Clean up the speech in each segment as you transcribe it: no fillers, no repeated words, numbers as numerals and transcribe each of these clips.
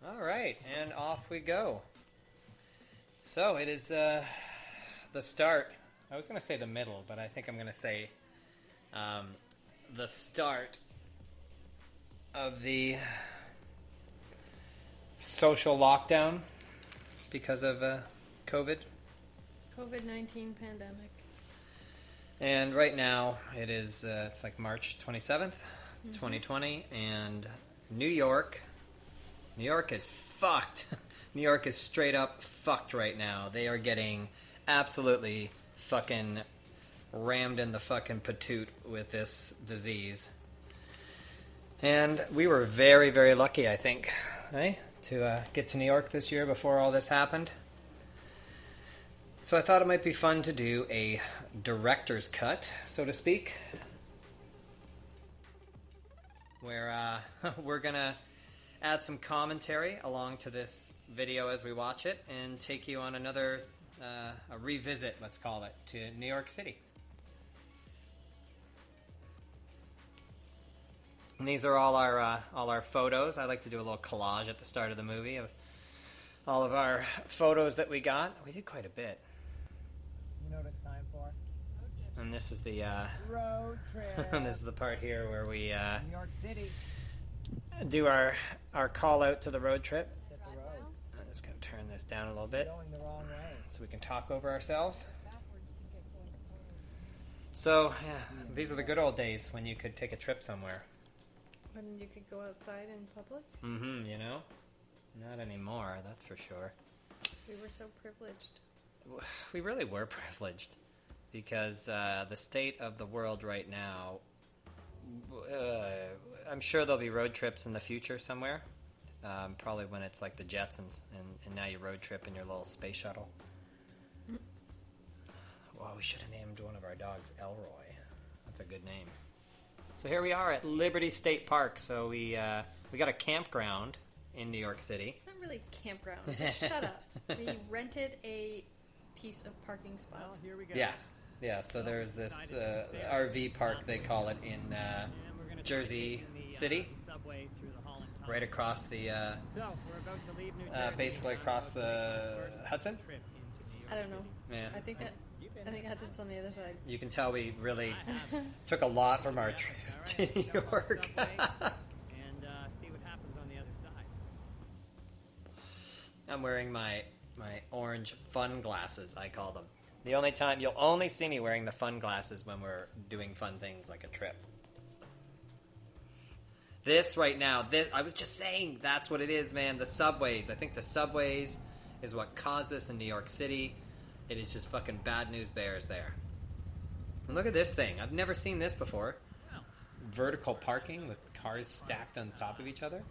All right, and off we go. So it is the start. I was going to say the middle, but I think I'm going to say the start of the social lockdown because of COVID. COVID-19 pandemic. And right now it is it's like March 27th, 2020, and New York is fucked. New York is straight up fucked right now. They are getting absolutely fucking rammed in the fucking patoot with this disease. And we were very, very lucky, I think, to get to New York this year before all this happened. So I thought it might be fun to do a director's cut, so to speak, where we're going to add some commentary along to this video as we watch it and take you on another a revisit, let's call it, to New York City. And these are all our photos. I like to do a little collage at the start of the movie of all of our photos that we got. We did quite a bit. You know what it's time for? And this is the road trip. and this is the part here where we New York City. do our call out to the road trip. Hit the road. I'm just gonna turn this down a little bit Going the wrong way. so we can talk over ourselves. So yeah, these are the good old days when you could take a trip somewhere. When you could go outside in public. Mm-hmm. You know, not anymore. That's for sure. We were so privileged. We really were privileged because the state of the world right now, I'm sure there'll be road trips in the future somewhere, probably when it's like the Jetsons and now you road trip in your little space shuttle. Well, we should have named one of our dogs Elroy. That's a good name. So here we are at Liberty State Park. So we got a campground in New York City. It's not really a campground. Shut up. We rented a piece of parking spot. Well, here we go. Yeah. So there's this RV park, they call it, in Jersey City, right across the, basically across the Hudson. I don't know. Yeah. I think Hudson's on the other side. You can tell we really took a lot from our trip to New York. And see what happens on the other side. I'm wearing my orange fun glasses, I call them. The only time you'll only see me wearing the fun glasses when we're doing fun things like a trip. This right now, I was just saying, that's what it is, man. The subways. I think the subways is what caused this in New York City. It is just fucking bad news bears there. And look at this thing. I've never seen this before. Vertical parking with cars stacked on top of each other.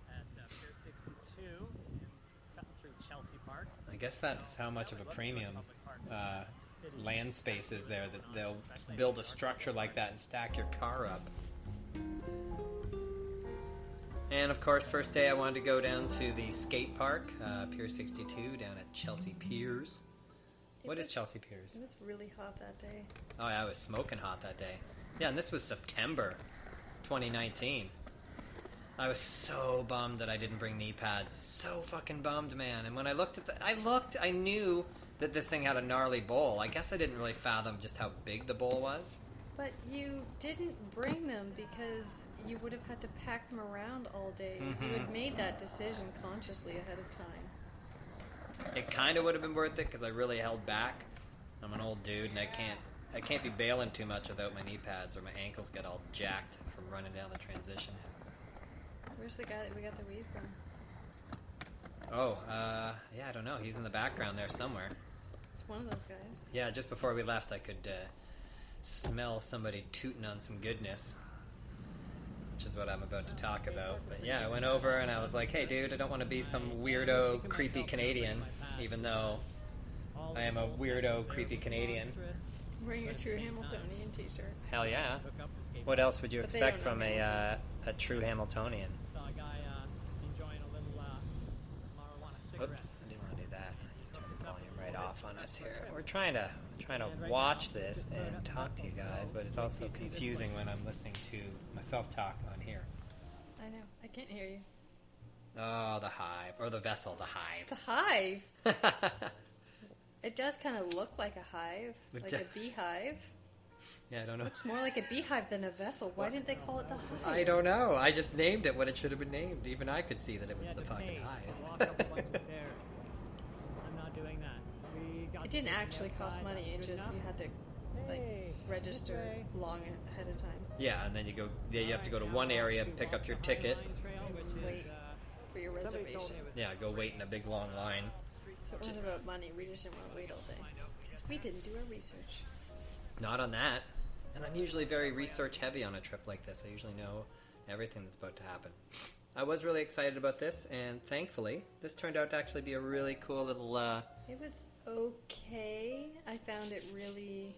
At Pier 62, just cutting through Chelsea Park. I guess that's how much of a premium land space is there, that they'll build a structure like that and stack your car up. And of course, first day I wanted to go down to the skate park, Pier 62, down at Chelsea Piers. What is Chelsea Piers? It was really hot that day. Oh yeah, it was smoking hot that day. Yeah, and this was September 2019. I was so bummed that I didn't bring knee pads. So fucking bummed, man. And when I looked at I knew that this thing had a gnarly bowl. I guess I didn't really fathom just how big the bowl was. But you didn't bring them because you would have had to pack them around all day. Mm-hmm. You had made that decision consciously ahead of time. It kind of would have been worth it because I really held back. I'm an old dude and I can't be bailing too much without my knee pads or my ankles get all jacked from running down the transition. Where's the guy that we got the weed from? Oh, yeah, I don't know. He's in the background there somewhere. It's one of those guys. Yeah, just before we left, I could smell somebody tooting on some goodness, which is what I'm about to talk about. But yeah, I went over and I was like, hey, dude, I don't want to be some weirdo, creepy Canadian, even though I am a weirdo, creepy Canadian. Wearing your true Hamiltonian t-shirt. Hell yeah. What else would you But they expect don't know from a true Hamiltonian? Saw a guy enjoying a little marijuana cigarette. Oops, I didn't want to do that. I just turned the volume right off on us here. We're trying to watch this and talk to you guys, but it's also confusing when I'm listening to myself talk on here. I know. I can't hear you. Oh, the hive. Or the vessel, the The hive. hive. It does kind of look like a hive, It like do- a beehive. Yeah, I don't know. It's more like a beehive than a vessel. Why didn't they call it the hive? I don't know. I just named it what it should have been named. Even I could see that it was You had the to fucking pay to hive. walk up a bunch of stairs. I'm not doing that. We got It didn't to the actually cost outside. money. It Good just enough? you had to Hey, register this way. long ahead of time Yeah, and then you go. Yeah, you have to go to one area, pick up your ticket. Wait. for your reservation. Yeah, go wait in a big long line. So it wasn't about money. We just didn't want to wait all day because we didn't do our research. Not on that. And I'm usually very research heavy on a trip like this. I usually know everything that's about to happen. I was really excited about this, and thankfully, this turned out to actually be a really cool little. It was okay. I found it really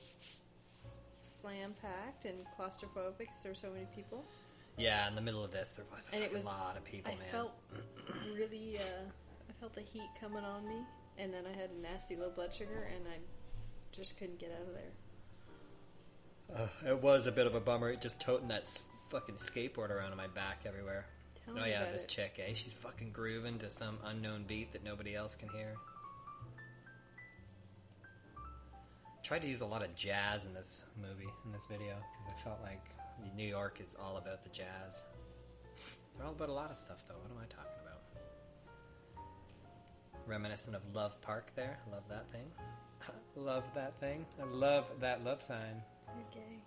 slam packed and claustrophobic. 'Cause there were so many people. Yeah, in the middle of this, there was And it a was- lot of people, I man. felt really. I felt the heat coming on me, and then I had a nasty low blood sugar, and I just couldn't get out of there. It was a bit of a bummer, just toting that fucking skateboard around on my back everywhere. Tell Oh me yeah, about this it. chick, eh? She's fucking grooving to some unknown beat that nobody else can hear. Tried to use a lot of jazz in this movie, in this video, because I felt like New York is all about the jazz. They're all about a lot of stuff, though. What am I talking about? Reminiscent of Love Park there. Love that thing. Love that thing. I love that love sign. You're gay.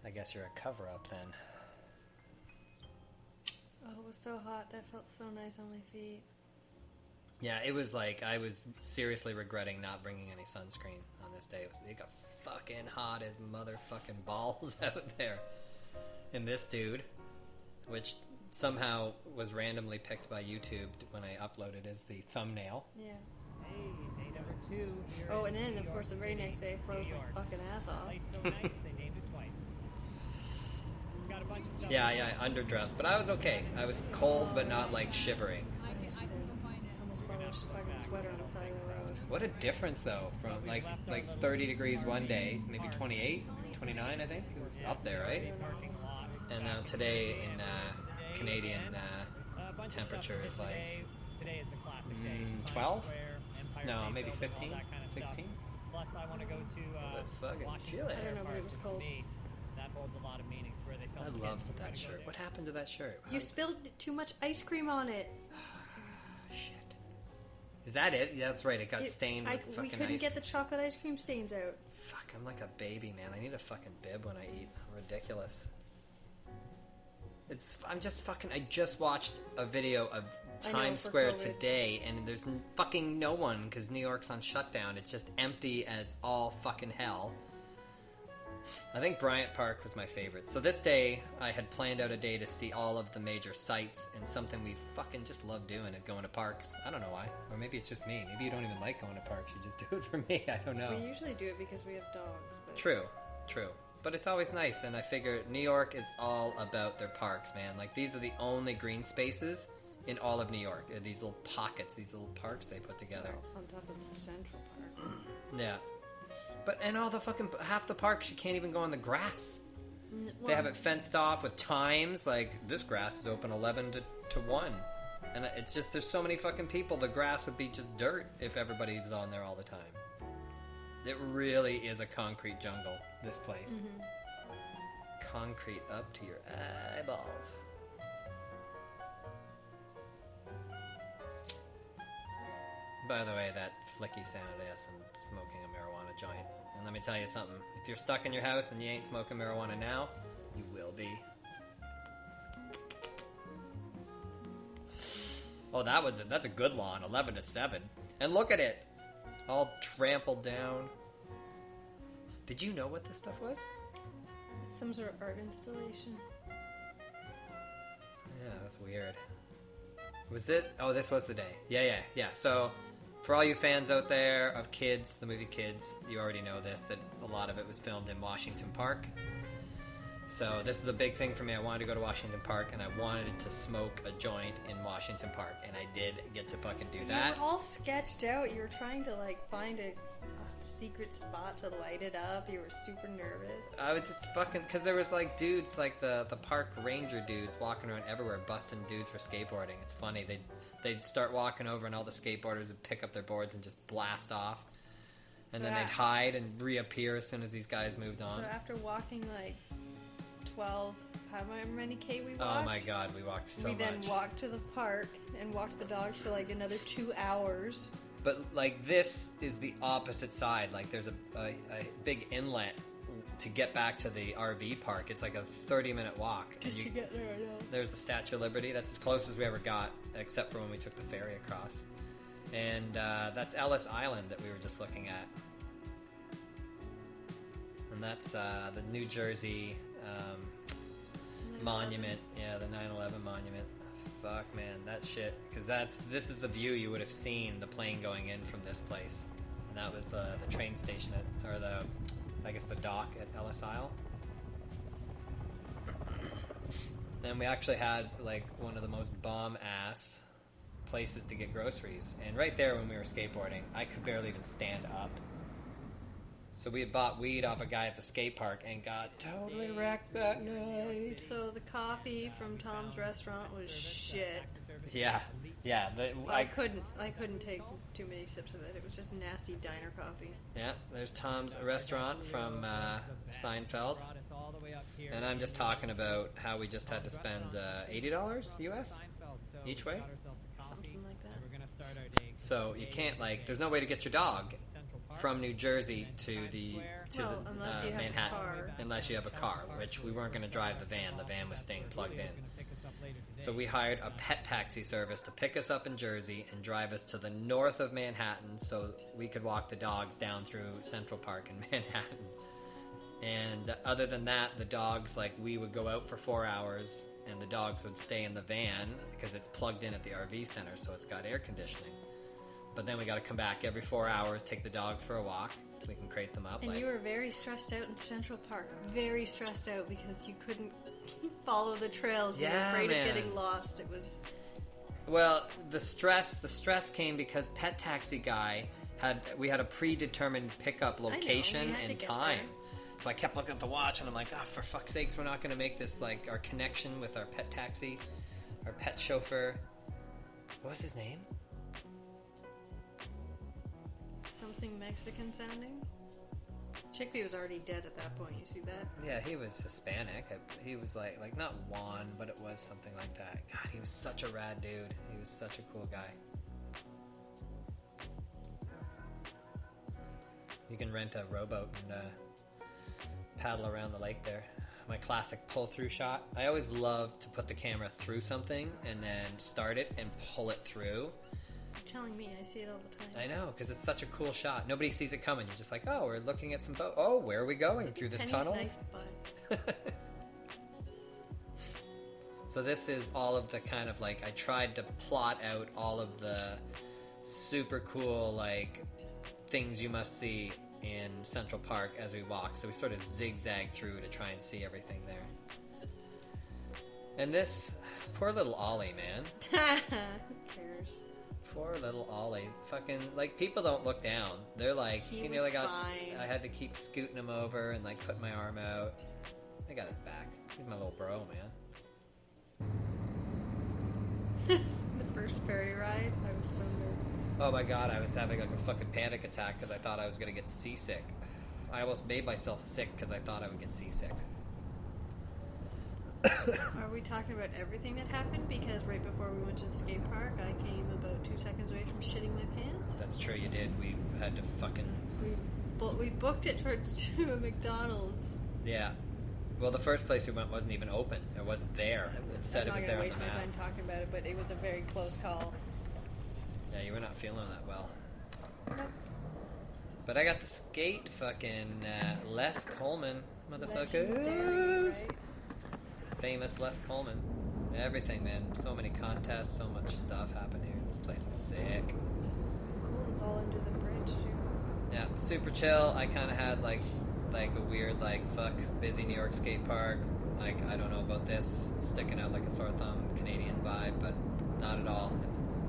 I guess you're a cover-up then. Oh, it was so hot. That felt so nice on my feet. Yeah, it was like I was seriously regretting not bringing any sunscreen on this day. It got fucking hot as motherfucking balls out there. And this dude, which somehow was randomly picked by YouTube when I uploaded as the thumbnail. Yeah. Hey, day number 2 here Oh, in and then, New of course, York the very City, next day, I froze New my York. fucking ass off. Light's so nice, they named it twice. We've got a bunch of stuff. Yeah, I underdressed, but I was okay. I was cold, but not like shivering. Almost published a fucking sweater on the side of the road. What a difference, though, from like 30 degrees one day, maybe 28, 29, I think. It was up there, right? Parking lot. And now today in Canadian A bunch of stuff temperature for is today. like Today is the classic day. Times 12? Square, Empire No, State maybe Building, 15, all that kind of 16? Stuff. Plus, I want to go to Let's fucking Washington chill it. I don't know, but Park, it was which cold. To me, that holds a lot of meanings. Where they I filmed loved kids. We're that gonna go shirt. there. What happened to that shirt? You spilled too much ice cream on it. Shit. Is that it? Yeah, that's right. It got It- stained with we fucking couldn't ice. get the chocolate ice cream stains out. Fuck, I'm like a baby, man. I need a fucking bib when I eat. Ridiculous. I'm just fucking. I just watched a video of I know, Times for Square COVID. today, and there's fucking no one because New York's on shutdown. It's just empty as all fucking hell. I think Bryant Park was my favorite. So this day, I had planned out a day to see all of the major sites, and something we fucking just love doing is going to parks. I don't know why. Or maybe it's just me. Maybe you don't even like going to parks. You just do it for me. I don't know. We usually do it because we have dogs. But True. But it's always nice, and I figure New York is all about their parks, man. Like, these are the only green spaces in all of New York. These little pockets, these little parks they put together. on top of Central Park. Yeah. But, and all the fucking, half the parks, you can't even go on the grass. They have it fenced off with times, like, this grass is open 11 to 1. And it's just, there's so many fucking people, the grass would be just dirt if everybody was on there all the time. It really is a concrete jungle, this place. Concrete up to your eyeballs. By the way, that flicky sounded ass and smoking a marijuana joint. And let me tell you something. If you're stuck in your house and you ain't smoking marijuana now, you will be. Oh, that's a good lawn, 11 to 7. And look at it, all trampled down. Did you know what this stuff was? Some sort of art installation. Yeah, that's weird. Was this? Oh, this was the day. Yeah. So, for all you fans out there of Kids, the movie Kids, you already know this, that a lot of it was filmed in Washington Park. So this is a big thing for me. I wanted to go to Washington Park, and I wanted to smoke a joint in Washington Park, and I did get to fucking do that. You were all sketched out. You were trying to like find a secret spot to light it up. You were super nervous. I was just fucking, because there was like dudes, like the park ranger dudes walking around everywhere busting dudes for skateboarding. It's funny, they'd start walking over and all the skateboarders would pick up their boards and just blast off, and So then they'd hide and reappear as soon as these guys moved on. So after walking like 12, how many K we walked? Oh my god, we walked so much. We then walked to the park and walked the dogs for like another 2 hours. But like this is the opposite side. Like there's a big inlet to get back to the RV park. It's like a 30-minute walk. Just to get there, I know. There's the Statue of Liberty. That's as close as we ever got, except for when we took the ferry across. And that's Ellis Island that we were just looking at. And that's the New Jersey monument. Yeah, the 9/11 monument. Fuck, man, that shit. Because this is the view you would have seen the plane going in from this place. And that was the train station or the dock at Ellis Isle. And we actually had like one of the most bomb-ass places to get groceries. And right there when we were skateboarding, I could barely even stand up. So we had bought weed off a guy at the skate park and got totally wrecked that night. So the coffee from Tom's restaurant was shit. Yeah. I couldn't take too many sips of it. It was just nasty diner coffee. Yeah, there's Tom's restaurant from Seinfeld. And I'm just talking about how we just had to spend $80 US each way. Something like that. So you can't, like, there's no way to get your dog from New Jersey to unless you have Manhattan, a car. unless you have a car, which we weren't going to drive the van. The van was staying plugged in. So we hired a pet taxi service to pick us up in Jersey and drive us to the north of Manhattan so we could walk the dogs down through Central Park in Manhattan. And other than that, the dogs, like, we would go out for 4 hours and the dogs would stay in the van because it's plugged in at the RV center, so it's got air conditioning. But then we got to come back every 4 hours, take the dogs for a walk. We can crate them up. And you were very stressed out in Central Park. Very stressed out because you couldn't follow the trails. You were afraid of getting lost. It was... Well, the stress came because Pet Taxi Guy we had a predetermined pickup location and time. So I kept looking at the watch and I'm like, for fuck's sakes, we're not going to make this like our connection with our pet taxi, our pet chauffeur. What was his name? Something Mexican sounding? Chickpea was already dead at that point, you see that? Yeah, he was Hispanic. He was like not Juan, but it was something like that. God, he was such a rad dude. He was such a cool guy. You can rent a rowboat and paddle around the lake there. My classic pull-through shot. I always love to put the camera through something and then start it and pull it through. You're telling me, I see it all the time. I know, because it's such a cool shot. Nobody sees it coming. You're just like, oh, we're looking at some boat. Oh, where are we going? Through this tunnel? Nice butt. So this is all of the kind of like, I tried to plot out all of the super cool like things you must see in Central Park as we walk. So we sort of zigzag through to try and see everything there. And this poor little Ollie, man. Who cares? Poor little Ollie. Fucking, like, people don't look down. They're like, He you was know, fine. I had to keep scooting him over and, like, put my arm out. I got his back. He's my little bro, man. The first ferry ride, I was so nervous. Oh my god, I was having, like, a fucking panic attack because I thought I was going to get seasick. I almost made myself sick because I thought I would get seasick. Are we talking about everything that happened? Because right before we went to the skate park, I came about 2 seconds away from shitting my pants. That's true, you did. We had to fucking... We booked it to a McDonald's. Yeah. Well, the first place we went wasn't even open. It wasn't there. It said it was there on the map. I'm not going to waste my time talking about it, but it was a very close call. Yeah, you were not feeling that well. Nope. But I got to skate fucking Les Coleman, motherfucker. Legendary, right? Famous Les Coleman. Everything, man. So many contests, so much stuff happened here. This place is sick. It's cool. It's all under the bridge, too. Yeah, super chill. I kind of had like a weird fuck busy New York skate park. Like, I don't know about this, sticking out like a sore thumb Canadian vibe, but not at all.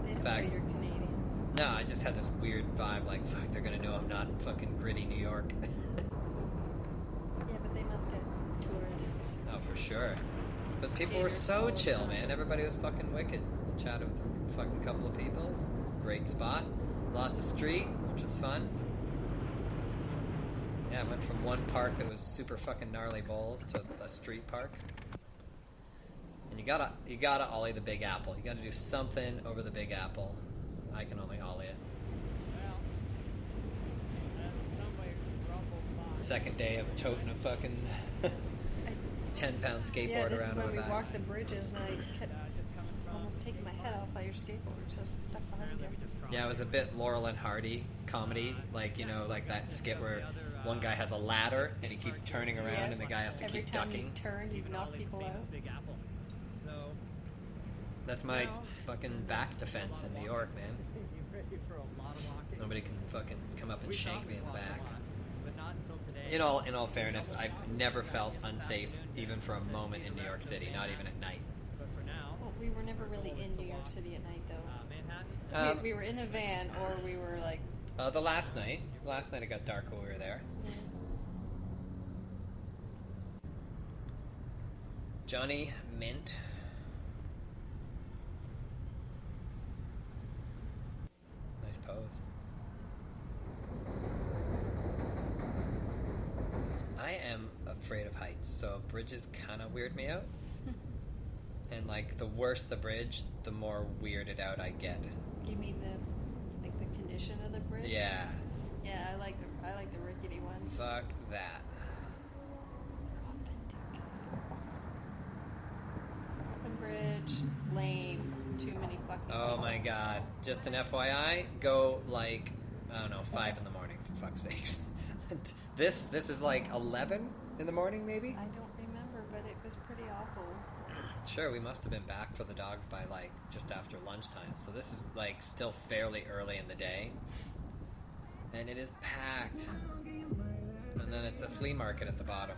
They In don't fact, know you're Canadian. No, I just had this weird vibe, like, fuck, they're gonna know I'm not in fucking gritty New York. Yeah, but they must get tourists. Oh, for sure. But people were Gators so all the chill, time. man. Everybody was fucking wicked. Chatted with a fucking couple of people. Great spot. Lots of street, which was fun. Yeah, I went from one park that was super fucking gnarly bowls to a street park. And you gotta ollie the Big Apple. You gotta do something over the Big Apple. I can only ollie it. Well, as in some way rumbled by. Second day of toting a fucking 10-pound skateboard Yeah, this is around why my we back. walked the bridges, and I kept Just coming from. almost taking my head off by your skateboard, so I was stuck behind Apparently you. we just crossed. Yeah, it was a bit Laurel and Hardy comedy, like, you know, like that skit where one guy has a ladder and he keeps turning around and the guy has to Every keep time ducking. you turned, you'd knock people out. Big Apple. So, That's my fucking back defense in New York, man. you ready for a lot of walking? Nobody can fucking come up and We shank thought me in we the walked back. a lot, but not until today. In all fairness, I've never felt unsafe even for a moment in New York City, not even at night. But for now, Well, we were never really in New York City at night, though. Manhattan. We were in the van, or we were like. The last night it got dark when we were there. Johnny Mint. Nice pose. I am afraid of heights, so bridges kind of weird me out. And like the worse the bridge, the more weirded out I get. You mean the condition of the bridge? Yeah, Yeah, I like the rickety ones. fuck that. Open bridge, lame, too many fucking. Oh people. my god. Just an FYI, go like, I don't know, 5 in the morning, for fuck's sakes. This is like 11 in the morning, maybe? I don't remember, but it was pretty awful. Sure, we must have been back for the dogs by like just after lunchtime. So this is like still fairly early in the day. And it is packed. And then it's a flea market at the bottom.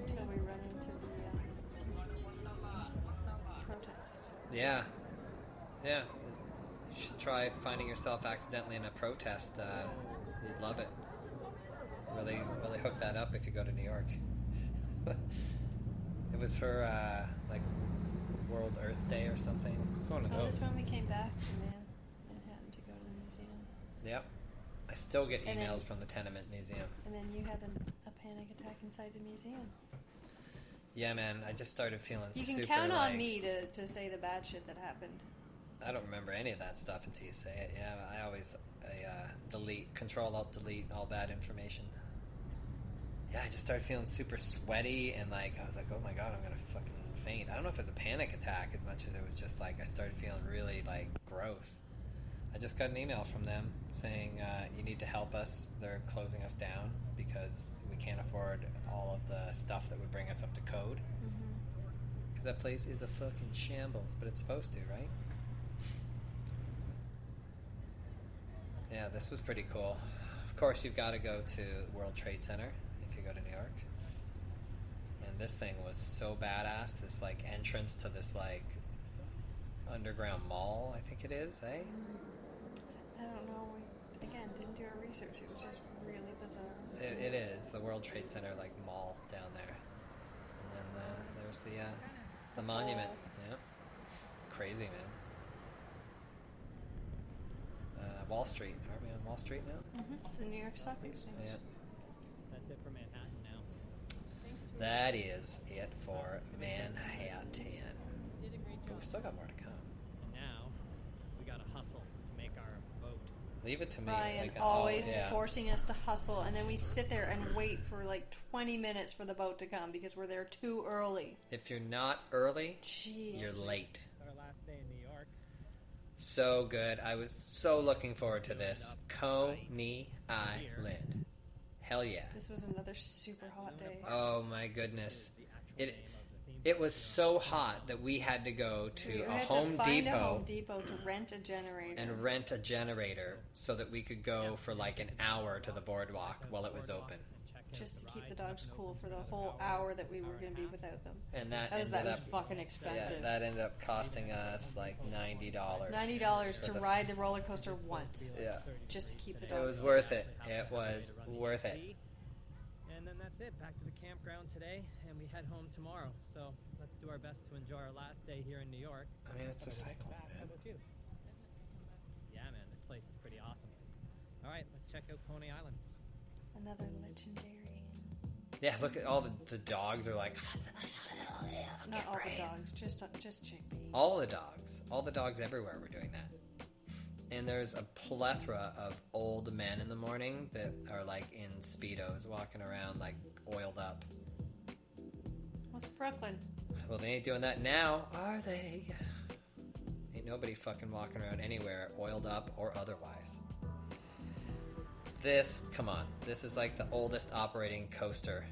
Until we run into the protest. Yeah. Yeah. You should try finding yourself accidentally in a protest. You'd love it. Really hook that up if you go to New York. It was for like World Earth Day or something. It's one of Oh, those. that's when we came back to Manhattan to go to the museum. Yep. I still get And then- emails from the Tenement Museum. And then you had a panic attack inside the museum. Yeah, man. I just started feeling You super can count on like, me to say the bad shit that happened. I don't remember any of that stuff until you say it. Yeah, I always delete, Control-Alt-Delete all bad information. Yeah, I just started feeling super sweaty and like I was like, oh my god, I'm gonna fucking faint. I don't know if it was a panic attack as much as it was just like I started feeling really like gross. I just got an email from them saying you need to help us. They're closing us down because we can't afford all of the stuff that would bring us up to code. Because that place is a fucking shambles, but it's supposed to, right? Yeah, this was pretty cool. Of course, you've got to go to World Trade Center if you go to New York. And this thing was so badass. This like entrance to this like underground mall, I think it is, eh? I don't know. We, again, didn't do our research. It was just really bizarre. It is the World Trade Center like mall down there. And then there's the monument. Yeah, crazy, man. Wall Street. Aren't we on Wall Street now? The New York Stock Exchange. Yeah. That's it for Manhattan now. That is it for Manhattan. But we still got more to come. And now, we gotta hustle to make our vote. Leave it to me. Ryan like, always yeah. forcing us to hustle, and then we sit there and wait for like 20 minutes for the boat to come because we're there too early. If you're not early, Jeez. you're late. It's our last day in New York. So good. I was so looking forward to this. Coney Island. Hell yeah. This was another super hot day. Oh my goodness. The actual It name of the theme it was so hot that we had to go We to a had Home to find Depot a Home Depot to rent a generator. and rent a generator so that we could go for like an hour to the boardwalk while it was open. and check Just to keep the dogs cool for the whole hour that we were going to be without them. And that That was ended up fucking expensive. Yeah, that ended up costing us like $90. $90 to ride the roller coaster once. Yeah. Just to keep the It dogs was safe. worth it. It was worth it. And then that's it. Back to the campground today, and we head home tomorrow. So let's do our best to enjoy our last day here in New York. I mean, it's a cycle, How man. about you? Yeah, man, this place is pretty awesome. All right, let's check out Coney Island. Another legendary. Yeah, look at all the dogs are like. Not all the dogs, just Chickpea. All the dogs everywhere were doing that. And there's a plethora of old men in the morning that are like in Speedos walking around like oiled up. What's Brooklyn? Well, they ain't doing that now, are they? Ain't nobody fucking walking around anywhere oiled up or otherwise. Come on, this is like the oldest operating coaster.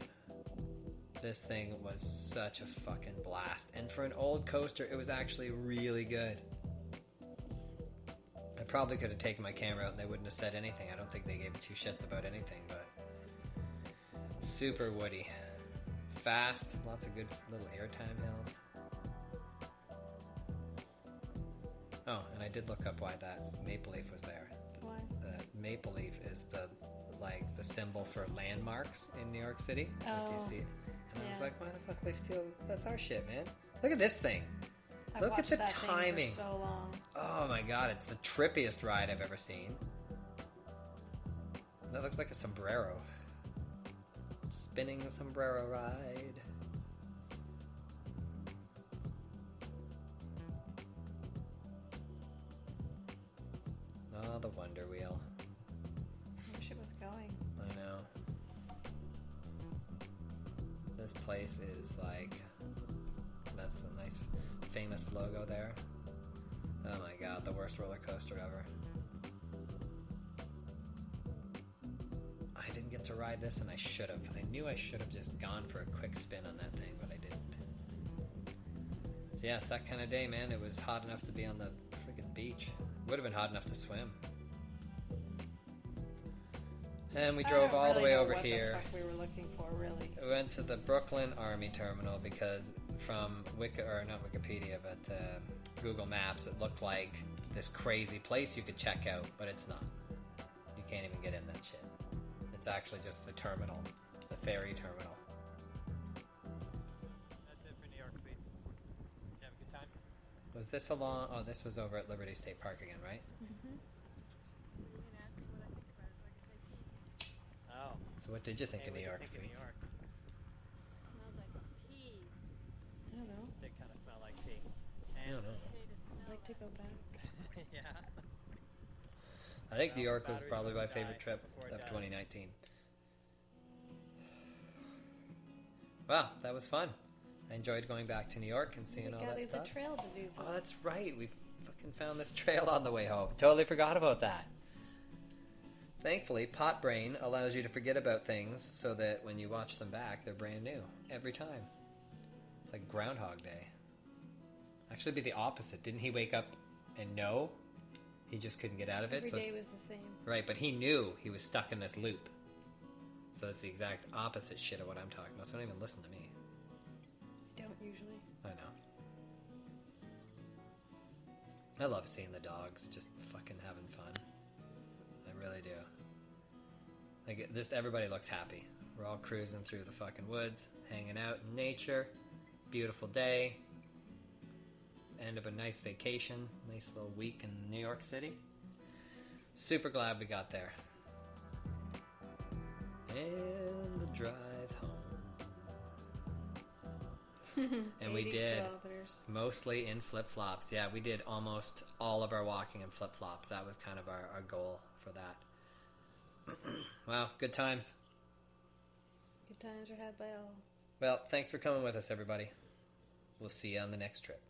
This thing was such a fucking blast. And for an old coaster, it was actually really good. I probably could have taken my camera out and they wouldn't have said anything. I don't think they gave two shits about anything, but super woody. Fast, lots of good little airtime hills. Oh, and I did look up why that maple leaf was there. Why? The maple leaf is the symbol for landmarks in New York City. If Oh, you see it. And I was yeah. like, why the fuck they steal? That's our shit, man. Look at this thing. I've Look at watched the that timing. thing for so long. Oh my god, it's the trippiest ride I've ever seen. That looks like a sombrero. Spinning sombrero ride. Oh, the Wonder Wheel. I wish it was going. I know. This place is like... That's the nice, famous logo there. Oh my god, the worst roller coaster ever. I didn't get to ride this and I should have. I knew I should have just gone for a quick spin on that thing, but I didn't. So yeah, it's that kind of day, man. It was hot enough to be on the freaking beach. Would have been hot enough to swim. And we drove all the way over here. What the fuck we were looking for, really. We went to the Brooklyn Army Terminal because from not Wikipedia, but Google Maps, it looked like this crazy place you could check out, but it's not. You can't even get in that shit. It's actually just the terminal, the ferry terminal. That's it for New York Sweets. Did you have a good time? Was this along? Oh, this was over at Liberty State Park again, right? Mm-hmm. Oh. So what did you think Hey, of New what York do you think of Sweets? New York? Smells like pee. I don't know. They kind of smell like pee. I don't know. Potato smell I'd like to go back. Yeah. I think New Well, York was batteries probably my won't die favorite trip before it of dies. 2019. Wow, that was fun. I enjoyed going back to New York and seeing We all got that the stuff. trail to do. Oh, that's right. We fucking found this trail on the way home. Totally forgot about that. Thankfully, Pot Brain allows you to forget about things so that when you watch them back, they're brand new. Every time. It's like Groundhog Day. Actually, it'd be the opposite. Didn't he wake up and know? He just couldn't get out of it. Every so day it's- was the same. Right, but he knew he was stuck in this loop. So it's the exact opposite shit of what I'm talking about. So don't even listen to me. Don't usually. I know. I love seeing the dogs just fucking having fun. I really do. Like this, everybody looks happy. We're all cruising through the fucking woods, hanging out in nature. Beautiful day. End of a nice vacation. Nice little week in New York City. Super glad we got there. And the drive home. And we 80 did. kilometers. Mostly in flip-flops. Yeah, we did almost all of our walking in flip-flops. That was kind of our goal for that. Wow, good times. Good times are had by all. Well, thanks for coming with us, everybody. We'll see you on the next trip.